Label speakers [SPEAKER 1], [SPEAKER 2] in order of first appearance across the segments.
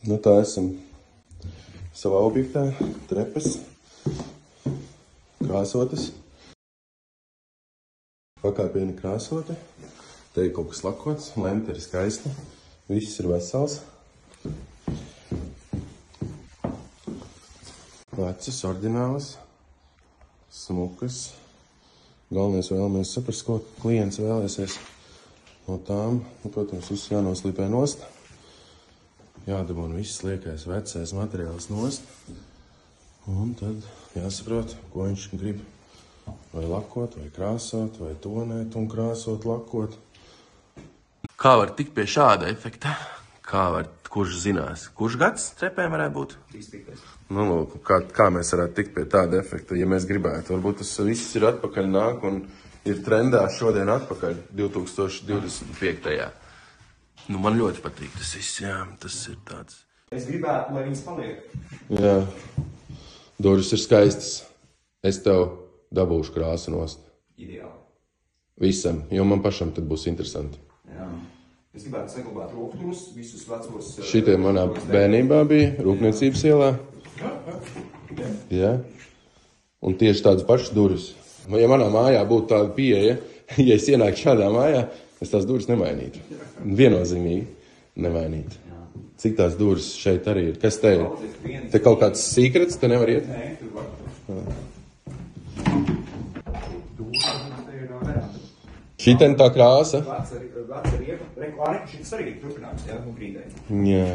[SPEAKER 1] Nu tā esam savā objektā, trepas, krāsotas. Pakāpieni krāsoti, te ir kaut kas lakots, lente ir skaista, viss ir vesels. Vecas, ordinālas, smukas. Galvenais vēlamies saprast, ko klients vēlēsies no tām. Protams, viss jānoslīpē nost. Jādabūna viss liekais, vecais materiāls nost. Un tad jāsaprot, ko viņš grib. Vai lakot, vai krāsot, vai tonēt un krāsot, lakot. Kā var tikt pie šāda efekta? Kurš zinās? Kurš gads trepēm varētu būt?
[SPEAKER 2] 35.
[SPEAKER 1] Nu, lūk, kā mēs varētu tikt pie tāda efekta, ja mēs gribētu? Varbūt tas viss ir atpakaļ nāk un ir trendā šodien atpakaļ 2025. Nu, man ļoti patīk tas viss, jā, tas ir tāds.
[SPEAKER 2] Es gribētu, lai viņas paliek.
[SPEAKER 1] Jā, durvis ir skaistas. Es tev dabūšu krāsu nost.
[SPEAKER 2] Ideāli.
[SPEAKER 1] Visam, jo man pašam tad būs interesanti.
[SPEAKER 2] Jā. Es gribētu saglabāt rokturus, visus vecos...
[SPEAKER 1] Šitie manā bērnībā bija Rūpniecības ielā. Jā. Un tieši tādas pašas durvis. Ja manā mājā būtu tāda pieeja, ja es ienāku šādā mājā, es tās durvis nemainītu. Viennozīmīgi nemainītu. Cik tās durvis šeit arī ir? Kas te ir? Te kaut kāds secrets, te nevar iet?
[SPEAKER 2] Nē, tur var.
[SPEAKER 1] Šitien tā krāsa.
[SPEAKER 2] Veca riepa. Šis arī ir turpinājums, jā, un grīdē.
[SPEAKER 1] Jā.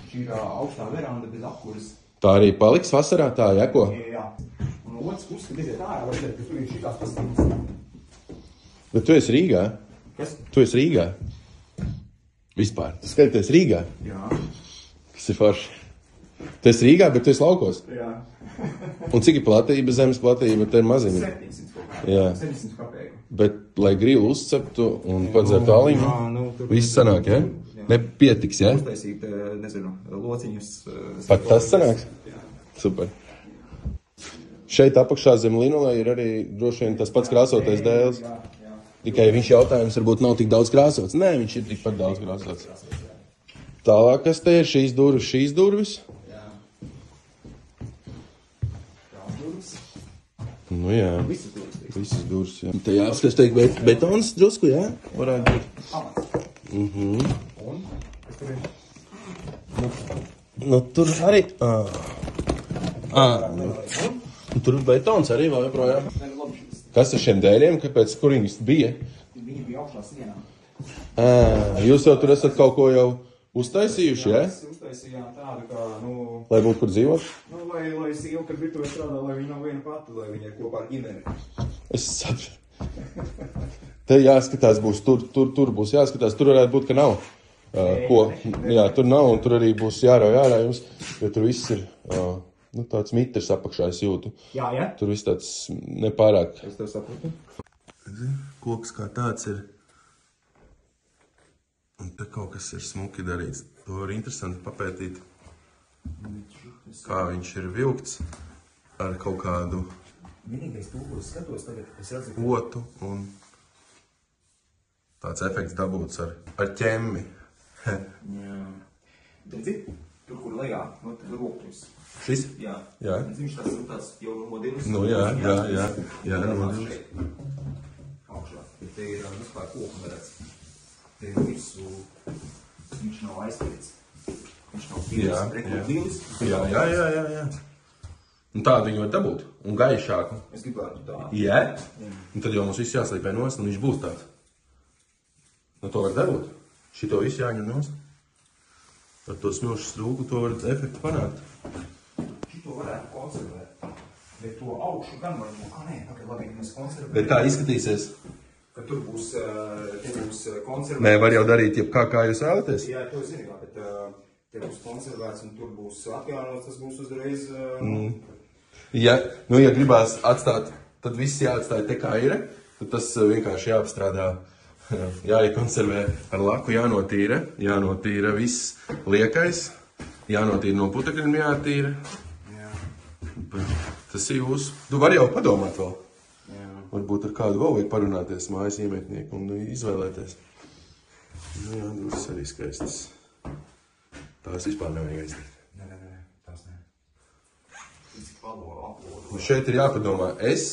[SPEAKER 2] Šī ir augstā veranda bez apkuras.
[SPEAKER 1] Tā arī paliks vasarā, tā jako?
[SPEAKER 2] Jā. Un otrs puses, kad iziet ārā, var redzēt, ka tur ir šitās pastāvības.
[SPEAKER 1] Bet tu esi Rīgā?
[SPEAKER 2] Kas?
[SPEAKER 1] Tu esi Rīgā? Vispār. Tu skaties Rīgā?
[SPEAKER 2] Jā.
[SPEAKER 1] Kas ir forši? Tu esi Rīgā, bet tu esi laukos.
[SPEAKER 2] Jā.
[SPEAKER 1] Un cik ir platība, zemes platība, te ir maziņa?
[SPEAKER 2] 700 kaut kā.
[SPEAKER 1] Jā.
[SPEAKER 2] 700 kapēku.
[SPEAKER 1] Bet, lai grilu uzceptu un padzertu aliņu, viss sanāk, ja? Nepietiks, ja?
[SPEAKER 2] Uztaisīt, nezinu, lociņus.
[SPEAKER 1] Pat tas sanāks?
[SPEAKER 2] Jā.
[SPEAKER 1] Super. Šeit apakšā zem linolē ir arī droši vien tas pats krāsotais dēls.
[SPEAKER 2] Jā.
[SPEAKER 1] Tikai viņš jautājums varbūt nav tik daudz krāsots. Nē, viņš ir tikpat daudz krāsots. Tālāk, kas te ir? Šīs durvis?
[SPEAKER 2] Jā. Tās durvis.
[SPEAKER 1] Nu jā.
[SPEAKER 2] Visas durvis.
[SPEAKER 1] Visas durvis, jā. Te jāapskatās, teikt, betons drusku, jā? Varētu būt.
[SPEAKER 2] Pamats. Un? Kas tur ir?
[SPEAKER 1] Nu, tur arī... Tur ir betons arī vēl joprojām. Kas ar šiem dēļiem? Kāpēc, kur viņas bija?
[SPEAKER 2] Viņi bija augšā sienā.
[SPEAKER 1] Jūs jau tur esat kaut ko jau uztaisījuši, jā?
[SPEAKER 2] Mēs uztaisījām tādu, kā,
[SPEAKER 1] Lai būtu kur dzīvot?
[SPEAKER 2] Lai sieva, kad virtuvē strādā, lai viņa nav viena pati, lai viņa ir kopā ar ģimeni.
[SPEAKER 1] Es saprotu. Te jāskatās būs, tur būs jāskatās, tur varētu būt, ka nav. Jā, tur nav, un tur arī būs jārauj ārā jums, jo tur viss ir tāds mitrs apakšā, es jūtu.
[SPEAKER 2] Jā, jā?
[SPEAKER 1] Tur viss tāds nepārāk.
[SPEAKER 2] Es tev saprotu.
[SPEAKER 1] Koks kā tāds ir. Un te kaut kas ir smuki darīts. To var interesanti papētīt. Kā viņš ir vilkts ar kaut kādu
[SPEAKER 2] Vienīgais tūkos skatos tagad, es redzu,
[SPEAKER 1] otu un tāds efekts dabūts ar ķemmi.
[SPEAKER 2] Jā. Redzi, tur, kur lejā, rokļus.
[SPEAKER 1] Šis?
[SPEAKER 2] Jā.
[SPEAKER 1] Jā.
[SPEAKER 2] Viņš tāds jau nodilis.
[SPEAKER 1] Nu jā, nodilis.
[SPEAKER 2] Augšā. Te ir vispār koku redz. Te ir visu, viņš nav aizpēc. Viņš nav pīlis,
[SPEAKER 1] Jā. Un tādu viņu var dabūt. Un gaišāku.
[SPEAKER 2] Es gribētu tādu.
[SPEAKER 1] Jā? Un tad jau mums viss jāslīpē nost, un viņš būs tāds. Nu, to var dabūt. Šito visu jāņem nost. Ar to smilšu strūku to var efektu panākt.
[SPEAKER 2] Šito varētu konservēt. Bet to augšu gan var būt. Nē, pagaid, labi, mēs konservēt.
[SPEAKER 1] Bet kā izskatīsies?
[SPEAKER 2] Ka tur būs konservēt.
[SPEAKER 1] Nē, var jau darīt jebkā, kā jūs vēlaties.
[SPEAKER 2] Jā, to zinu, bet te būs konservēts un tur būs atjaunots, tas būs uzreiz...
[SPEAKER 1] Ja gribās atstāt, tad viss jāatstāja te kā ir, tad tas vienkārši jāapstrādā, jāiekonservē ar laku, jānotīra viss liekais, jānotīra no putekļiem, jātīra.
[SPEAKER 2] Jā.
[SPEAKER 1] Tas ir jūs. Tu vari jau padomāt vēl.
[SPEAKER 2] Jā.
[SPEAKER 1] Varbūt ar kādu vēl vajag parunāties mājas iemētnieku un izvēlēties. Nu jā, durvis arī skaistas. Tā tās vispār nevajag izdarīt.
[SPEAKER 2] Nē, tās nē.
[SPEAKER 1] Un šeit ir jāpadomā, es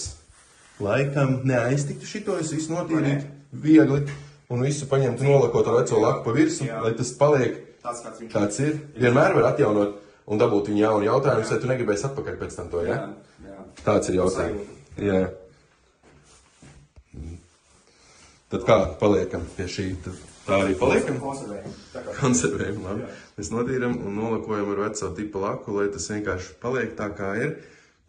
[SPEAKER 1] laikam neaiztiktu šito, es visu notīrītu viegli un visu paņemtu nolakot ar veco laku pa virsu, lai tas paliek tāds ir. Vienmēr var atjaunot un dabūt viņu jaunu jautājumu, vai tu negribēsi atpakaļ pēc tam to, ja? Jā. Tāds ir jautājums. Jā. Tad kā paliekam pie šī? Tā arī paliekam? Konservējam, labi. Mēs notīram un nolakojam ar veco tipa laku, lai tas vienkārši paliek tā kā ir.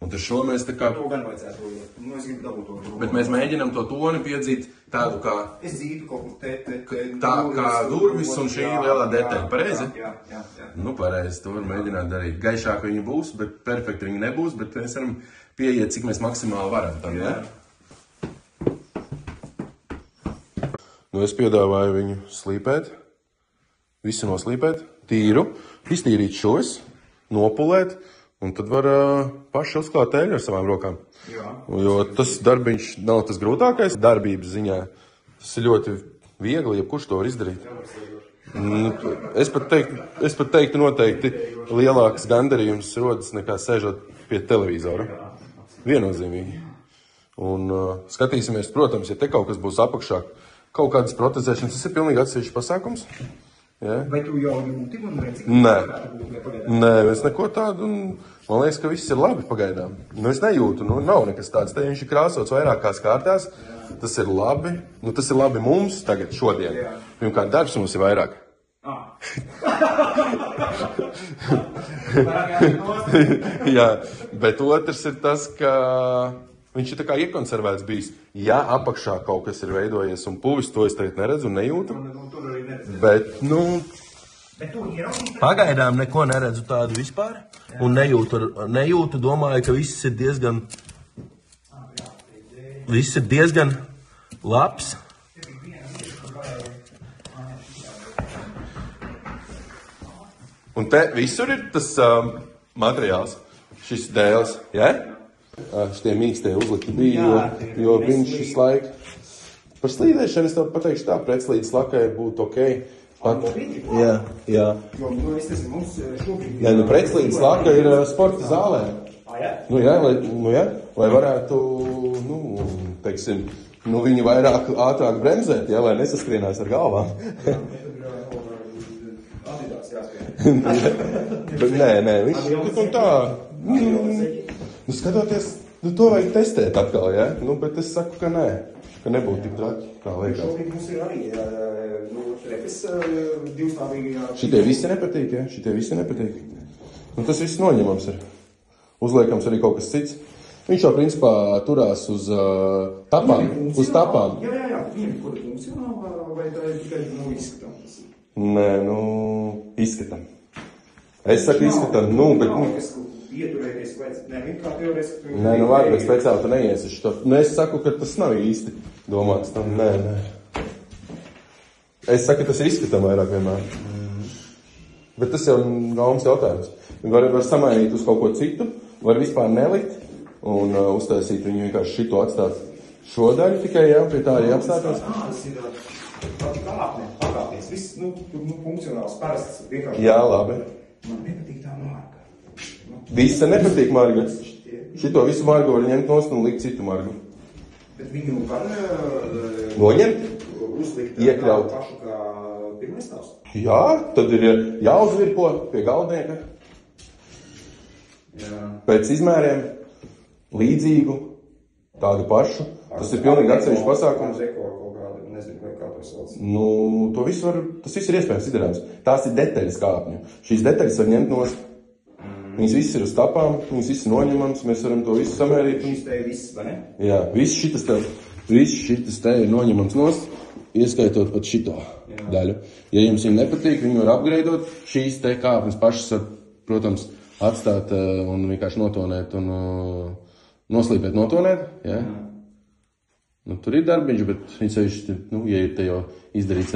[SPEAKER 1] Un tad šo mēs tā kā...
[SPEAKER 2] To gan vajadzētu, es gribu dabūt to.
[SPEAKER 1] Bet mēs mēģinam to toni piedzīt tādu kā...
[SPEAKER 2] Es dzītu kaut kur te...
[SPEAKER 1] Tā kā durvis un šī lielā detaļa, pareizi?
[SPEAKER 2] Jā.
[SPEAKER 1] Nu, pareizi, to var mēģināt darīt. Gaišāk viņi būs, bet perfekti viņi nebūs, bet mēs varam pieiet, cik mēs maksimāli varam tam, ja? Nu, es piedāvāju viņu slīpēt, visu noslīpēt, tīru, iztīrīt šos, nopulēt, un tad var paši uzklāt eļu ar savām rokām.
[SPEAKER 2] Jā.
[SPEAKER 1] Jo tas darbiņš nav tas grūtākais darbības ziņā. Tas ir ļoti viegli, jebkurš to var izdarīt. Es pat teiktu noteikti lielāks gandarījums rodas nekā sēžot pie televizora. Viennozīmīgi. Un skatīsimies, protams, ja te kaut kas būs apakšā, kaut kādas protezēšanas, tas ir pilnīgi atsevišķs pasākums. Ja?
[SPEAKER 2] Vai tu jau jūti un redzi?
[SPEAKER 1] Nē, es neko tādu, man liekas, ka viss ir labi pagaidām. Nu, es nejūtu, nav nekas tāds. Te viņš ir krāsots vairākās kārtās, tas ir labi. Nu, tas ir labi mums tagad, šodien. Pirmkārt, darbs mums ir vairāk. Jā, bet otrs ir tas, ka viņš ir tā kā iekonservēts bijis. Ja apakšā kaut kas ir veidojies un puvis, to es tagad neredzu un nejūtu. Bet, pagaidām neko neredzu tādu vispār. Un nejūtu, domāju, ka viss ir diezgan labs. Un te visur ir tas materiāls, šis dēls, ja? Šitie mīkstie uzlikti bija, jo viņš šis laik par slīdēšanu, es tev pateikšu tā, pretslīdes lakai būtu ok. Jā. Nē, pretslīdes laka ir sporta zālē. Lai varētu, teiksim, viņu ātrāk bremzēt, lai nesaskrienās ar galvām. Bet nē, viņš un tā. Skatoties, to vajag testēt atkal, ja? Bet es saku, ka nē, ka nebūtu tik traki, kā liekas.
[SPEAKER 2] Šobrīd mums ir arī trepes divstāvīgi.
[SPEAKER 1] Šitie visi nepatīk, ja? Šitie visi nepatīk. Tas viss noņemams ir. Uzliekams arī kaut kas cits. Viņš jau principā turās uz tapām. Uz tapām.
[SPEAKER 2] Jā, viņam kur funkcionāli, vai tā ir tikai izskatām?
[SPEAKER 1] Nē, izskatām. Es saku izskatām, bet...
[SPEAKER 2] Ieturēties vajadz, kā teorētiski...
[SPEAKER 1] Nē, var, bet speciāli tu neiesi šo. Es saku, ka tas nav īsti domāts tam, nē. Es saku, ka tas ir izskatām vairāk vienmēr. Bet tas jau gaumas jautājums. Var samainīt uz kaut ko citu, var vispār nelikt un uztaisīt viņu vienkārši šito atstāt šo daļu tikai, jā, pie tā arī apstātos.
[SPEAKER 2] Tas ir pakāpties, viss, funkcionāls, parasts, vienkārši.
[SPEAKER 1] Jā, labi.
[SPEAKER 2] Man nepatīk tā marga.
[SPEAKER 1] Visa nepatīk marga. Šito visu margu var ņemt nost un likt citu margu.
[SPEAKER 2] Bet viņu var
[SPEAKER 1] noņemt?
[SPEAKER 2] Uzlikt
[SPEAKER 1] iekļaut
[SPEAKER 2] pašu kā pirmais tavs?
[SPEAKER 1] Jā, tad ir jāuzvirpo pie galdnieka.
[SPEAKER 2] Jā.
[SPEAKER 1] Pēc izmēriem līdzīgu, tādu pašu. Tas ir pilnīgi atsevišķs pasākums.
[SPEAKER 2] Nezinu, vai kā to sauc.
[SPEAKER 1] Tas viss ir iespējams izdarāms. Tās ir detaļas kāpņu. Šīs detaļas var ņemt nost. Viņas viss ir uz tapām, viņas viss ir noņemams, mēs varam to visu samērīt.
[SPEAKER 2] Šis te ir viss, vai ne?
[SPEAKER 1] Jā, viss šitas te ir noņemams nost, ieskaitot pat šito daļu. Ja jums viņa nepatīk, viņu var upgradeot. Šīs te kāpnes pašas var, protams, atstāt un vienkārši notonēt un noslīpēt, notonēt. Ja? Tur ir darbiņš, bet ja ir te jau izdarīts,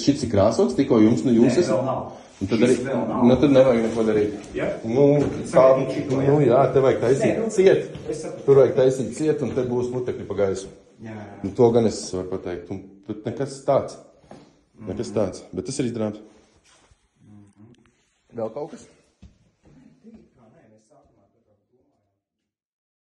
[SPEAKER 1] šits ir krāsots, tikko jūs esat.
[SPEAKER 2] Vēl nav.
[SPEAKER 1] Tad nevajag neko darīt.
[SPEAKER 2] Ja?
[SPEAKER 1] Jā, te vajag taisīt ciet. Tur vajag taisīt ciet, un te būs mutekļi pa gaisu. To gan es varu pateikt. Nekas tāds. Bet tas ir izdarāms. Vēl kaut kas?
[SPEAKER 2] Nē, mēs sākumā